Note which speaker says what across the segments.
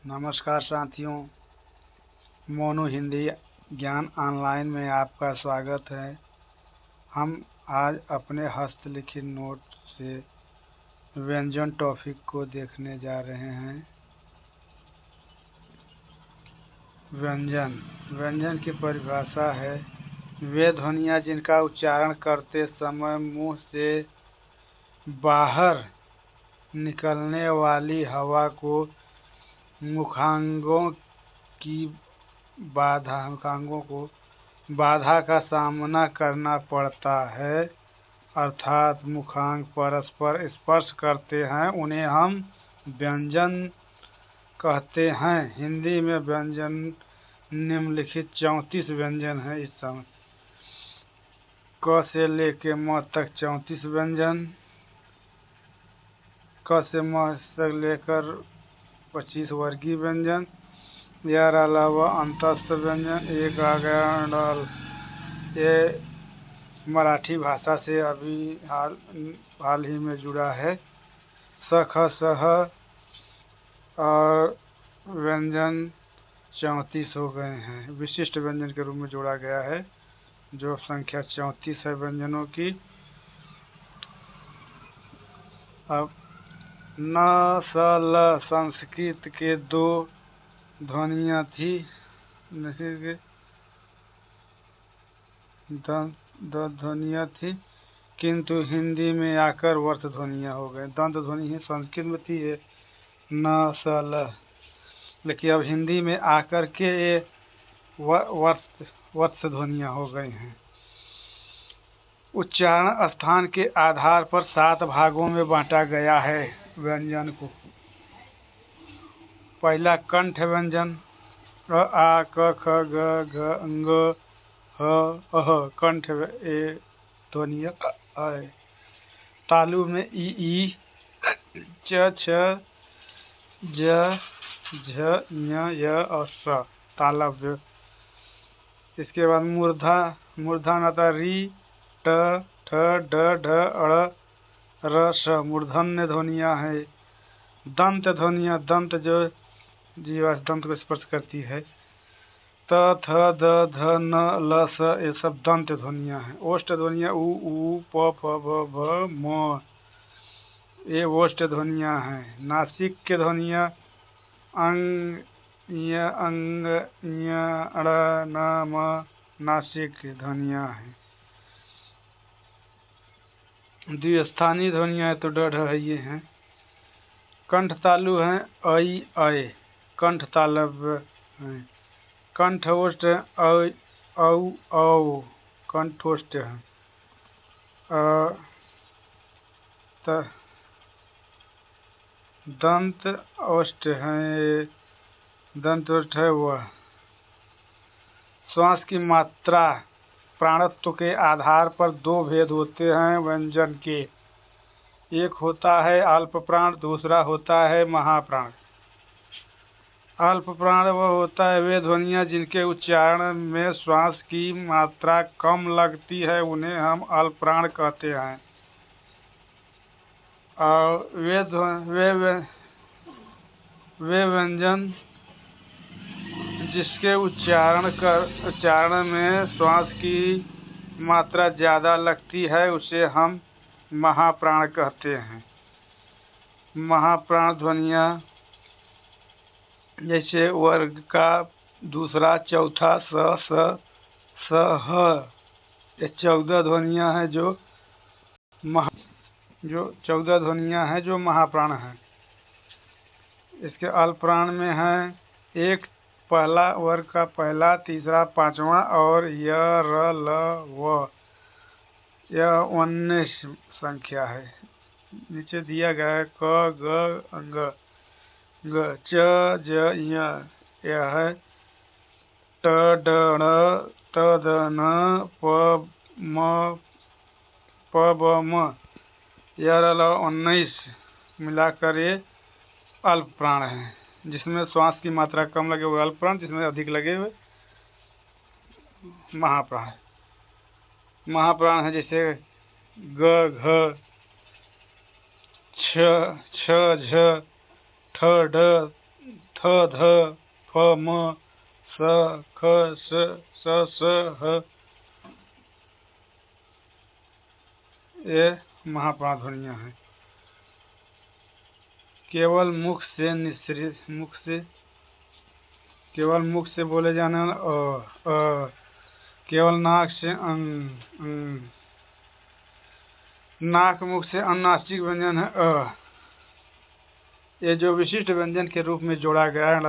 Speaker 1: नमस्कार साथियों, मोनू हिंदी ज्ञान ऑनलाइन में आपका स्वागत है। हम आज अपने हस्तलिखित नोट से व्यंजन टॉपिक को देखने जा रहे हैं। व्यंजन की परिभाषा है वे ध्वनियाँ जिनका उच्चारण करते समय मुंह से बाहर निकलने वाली हवा को मुखांगों को बाधा का सामना करना पड़ता है, अर्थात मुखांग परस्पर स्पर्श करते हैं, उन्हें हम व्यंजन कहते हैं। हिंदी में व्यंजन निम्नलिखित 34 व्यंजन है। इस समय क से लेके म तक 34 व्यंजन, क से म तक लेकर 25 वर्गीय व्यंजन। यार अलावा अंतस्थ व्यंजन एक आ गया डल। ये मराठी भाषा से अभी हाल ही में जुड़ा है। स ख सह और व्यंजन 34 हो गए हैं, विशिष्ट व्यंजन के रूप में जोड़ा गया है, जो संख्या 34 है व्यंजनों की। अब न स ल संस्कृत के दो ध्वनियाँ थी, ध्वनियाँ थी, किंतु हिंदी में आकर वर्त ध्वनियाँ हो गए। दंत ध्वनि ही संस्कृत में थी, ये न स ल, लेकिन अब हिंदी में आकर के ये वत्स ध्वनियाँ हो गई हैं। उच्चारण स्थान के आधार पर 7 भागों में बांटा गया है व्यंजन को। पहला कंठ व्यंजन अ आ क ख ग घ अंग ह अह कंठ ए ध्वनियाँ है। तालु में ई च छ ज झ ञ य और स तालव्य। इसके बाद मूर्धन आता री ट ठ ड ढ अड़ र स मूर्धन्य ध्वनियाँ है। दंत ध्वनियाँ, दंत जो जीवा दंत को स्पर्श करती है, त थ द ध न ल स, ये सब दंत ध्वनियाँ हैं। ओष्ठ ध्वनियाँ उ ऊ प फ ब भ म, ये ओष्ठ ध्वनियाँ हैं। नासिक के ध्वनियाँ अंग य अंग ञ अण न म, नासिक ध्वनियाँ हैं। द्विस्थानी ध्वनियाँ तो ड ढ है ये हैं। कंठ तालु हैं ऐ ऐ, कंठ तालव्य हैं। कंठोष्ठ ऐ औ औ, कंठोष्ठ है। दंत ओष्ठ है, दंत ओष्ठ है वह। श्वास की मात्रा प्राणत्व के आधार पर 2 भेद होते हैं व्यंजन के। एक होता है अल्प प्राण, दूसरा होता है महाप्राण। अल्प प्राण वह होता है वे ध्वनियाँ जिनके उच्चारण में श्वास की मात्रा कम लगती है, उन्हें हम अल्प प्राण कहते हैं। और वे व्यंजन जिसके उच्चारण में श्वास की मात्रा ज़्यादा लगती है, उसे हम महाप्राण कहते हैं। महाप्राण ध्वनियाँ जैसे वर्ग का दूसरा चौथा स ह, ये 14 ध्वनियाँ हैं जो 14 ध्वनियाँ हैं जो महाप्राण हैं। इसके अल्प प्राण में है एक पहला वर्ग का पहला, तीसरा, पांचवा और य र ल व, यह 19 संख्या है। नीचे दिया गया है क ग अंग ग च ज ञ, यह है ट ड ण त द न प म प ब म, यह 19 मिलाकर ये अल्प प्राण है। जिसमें श्वास की मात्रा कम लगे हुए अल्प प्राण, जिसमें अधिक लगे हुए महाप्राण। महाप्राण है जैसे ग घ छ छ झ ठ ढ थ ध फ म स ख स ह। ये महाप्राण ध्वनियाँ हैं। केवल केवल मुख से बोले जाने वाला केवल नाक से नाक मुख से अनुनासिक व्यंजन है ये जो विशिष्ट व्यंजन के रूप में जोड़ा गया है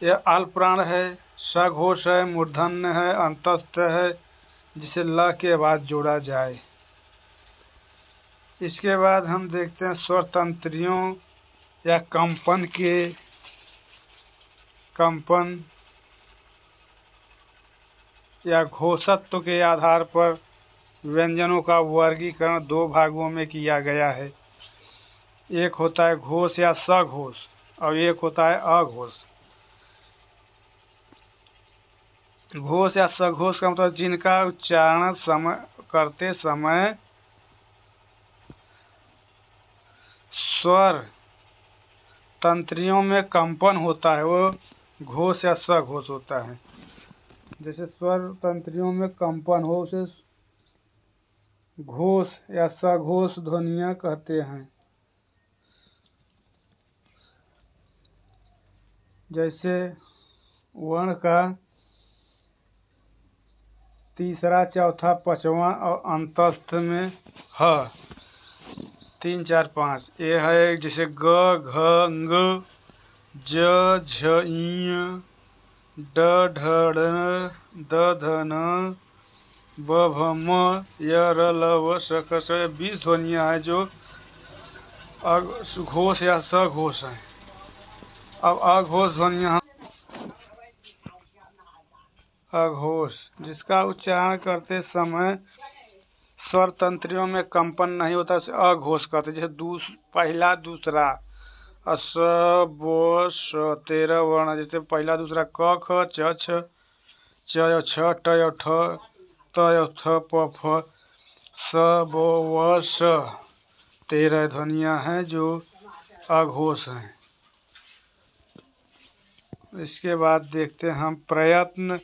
Speaker 1: ये अल्पप्राण है, सघोष है, मूर्धन्य है, अंतस्थ है, जिसे ल के बाद जोड़ा जाए। इसके बाद हम देखते हैं स्वर तंत्रियों या कंपन या घोषत्व के आधार पर व्यंजनों का वर्गीकरण दो भागों में किया गया है। एक होता है घोष या सघोष और एक होता है अघोष। घोष या सघोष का मतलब जिनका उच्चारण करते समय स्वर तंत्रियों में कंपन होता है, वो घोष या सघोष होता है। जैसे स्वर तंत्रियों में कंपन हो उसे घोष या सघोष ध्वनियाँ कहते हैं। जैसे वर्ण का तीसरा, चौथा, पांचवा और अंतस्थ में ह 3, 4, 5 ये है। जैसे ग, घ, ng, ज, झ, ञ, ड, ढ, ढ, द, ध, न, ब, भ, म, य, र, ल, व, श, क, श 20 ध्वनियाँ हैं जो घोष या सघोष हैं। अब अघोष ध्वनियाँ अघोष जिसका उच्चारण करते समय स्वर तंत्रियों में कंपन नहीं होता उसे अघोष कहते। जैसे पहला दूसरा अस ब श 13 वर्ण, जैसे पहला दूसरा क ख च छ च छ ट ठ त थ प फ स ब व श 13 ध्वनियाँ हैं जो अघोष हैं। इसके बाद देखते हैं हम प्रयत्न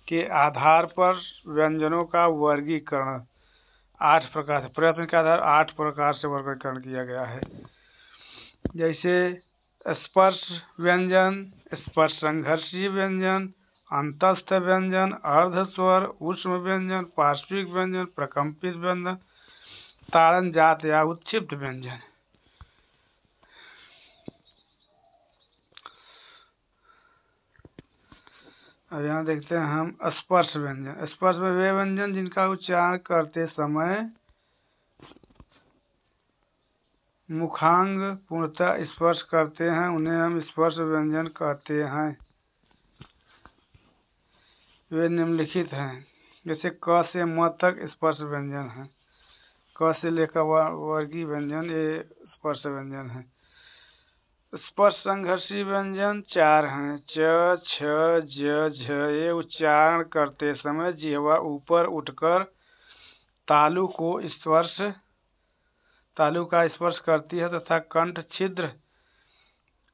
Speaker 1: के आधार पर व्यंजनों का वर्गीकरण 8 प्रकार से। प्रयत्न के आधार 8 प्रकार से वर्गीकरण किया गया है। जैसे स्पर्श व्यंजन, स्पर्श संघर्षी व्यंजन, अंतस्थ व्यंजन, अर्धस्वर, ऊष्म व्यंजन, पार्श्विक व्यंजन, प्रकंपित व्यंजन, ताड़न जात या उत्क्षिप्त व्यंजन। अब यहाँ देखते हैं हम स्पर्श व्यंजन। स्पर्श में वे व्यंजन जिनका उच्चारण करते समय मुखांग पूर्णतः स्पर्श करते हैं उन्हें हम स्पर्श व्यंजन कहते हैं। वे निम्नलिखित हैं। जैसे क से म तक स्पर्श व्यंजन है, क से लेकर वर्गीय व्यंजन ये स्पर्श व्यंजन है। स्पर्श संघर्षी व्यंजन 4 हैं। च, छ, ज, झ ये उच्चारण करते समय जिह्वा ऊपर उठकर तालु का स्पर्श करती है तथा कंठ छिद्र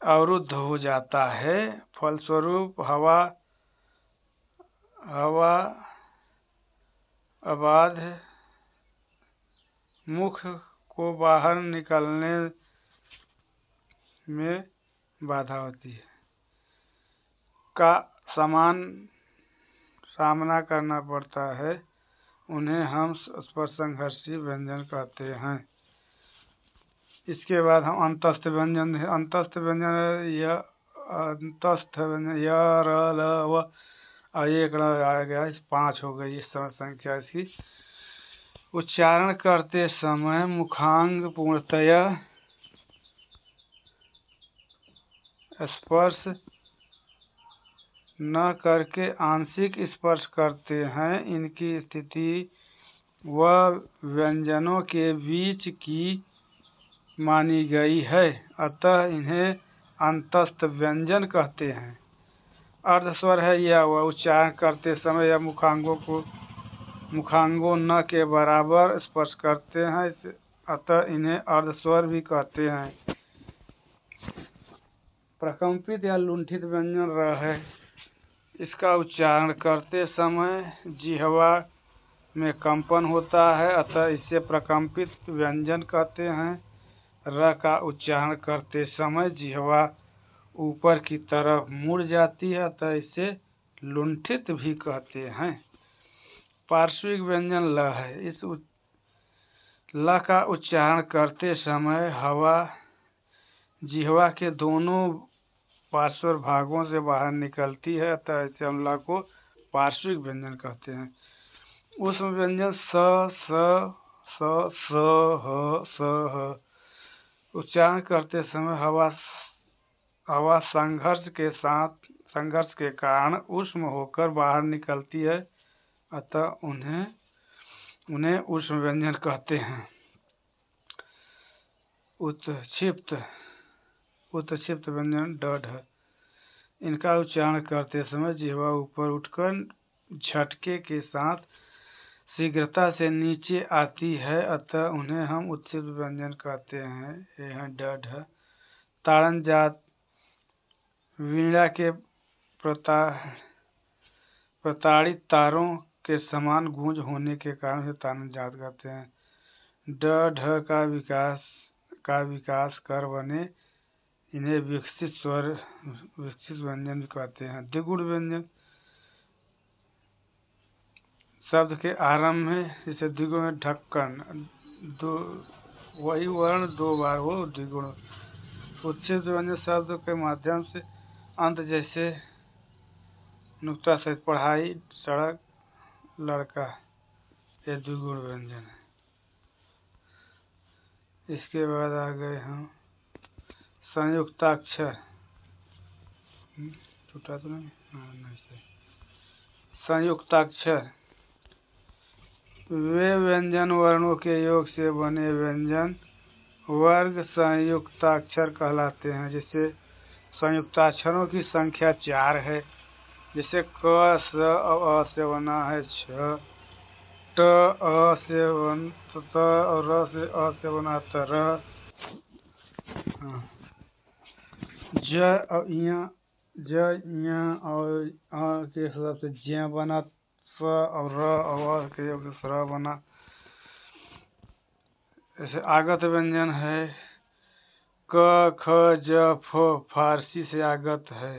Speaker 1: अवरुद्ध हो जाता है। फलस्वरूप हवा अबाध मुख को बाहर निकलने में बाधा होती है का सामना करना पड़ता है। उन्हें हम स्पर्श संघर्षी व्यंजन कहते हैं। इसके बाद हम अंतस्थ व्यंजन य अंतस्थ व्यंजन य, र, ल, व एक आ गया 5 हो गई इस संख्या इसकी। उच्चारण करते समय मुखांग पूर्णतया स्पर्श न करके आंशिक स्पर्श करते हैं। इनकी स्थिति व व्यंजनों के बीच की मानी गई है, अतः इन्हें अंतस्थ व्यंजन कहते हैं। अर्धस्वर है या वह उच्चारण करते समय या मुखांगों न के बराबर स्पर्श करते हैं, अतः इन्हें अर्धस्वर भी कहते हैं। प्रकंपित या लुंठित व्यंजन र है। इसका उच्चारण करते समय जिह्वा में कंपन होता है, अतः इसे प्रकंपित व्यंजन कहते हैं। र का उच्चारण करते समय जिह्वा ऊपर की तरफ मुड़ जाती है, अतः इसे लुंठित भी कहते हैं। पार्श्विक व्यंजन ल है। इस ल का उच्चारण करते समय हवा जिह्वा के दोनों पार्श्व भागों से बाहर निकलती है, अतः इसे हम ल को पार्श्विक व्यंजन कहते हैं। ऊष्म व्यंजन स, ह उच्चारण करते समय हवा संघर्ष के कारण उष्म होकर बाहर निकलती है, अतः उन्हें ऊष्म व्यंजन कहते हैं। उत्क्षिप्त व्यंजन ड ढ। इनका उच्चारण करते समय जिह्वा ऊपर उठकर झटके के साथ शीघ्रता से नीचे आती है, अतः उन्हें हम उत्क्षिप्त व्यंजन कहते हैं। ये हैं ड ढ। ताड़न जात वीणा के प्रताड़ित तारों के समान गूंज होने के कारण से ताड़न जात कहते हैं। ड ढ का विकास कर बने इन्हें विकसित व्यंजन कहते हैं। द्विगुण व्यंजन शब्द के आरंभ में, जैसे द्विगुण में ढक्कन, वही वर्ण दो बार वो द्विगुण। उत्क्षिप्त व्यंजन शब्द के माध्यम से अंत, जैसे नुक्ता सहित पढ़ाई, सड़क, लड़का, ये द्विगुण व्यंजन है। इसके बाद आ गए हम संयुक्ताक्षर। छूटा तो नहीं? नहीं सही। संयुक्ताक्षर वे व्यंजन वर्णों के योग से बने व्यंजन वर्ग संयुक्ताक्षर कहलाते हैं। जैसे संयुक्ताक्षरों की संख्या 4 है। जैसे क, स और अ से बना है 6, ट, अ से त और र से अ से बना तर, ज और और अ के हिसाब से ज्य बना, स और र और के योग से सर बना। ऐसे आगत व्यंजन है क, ख, ज, फ फारसी से आगत है।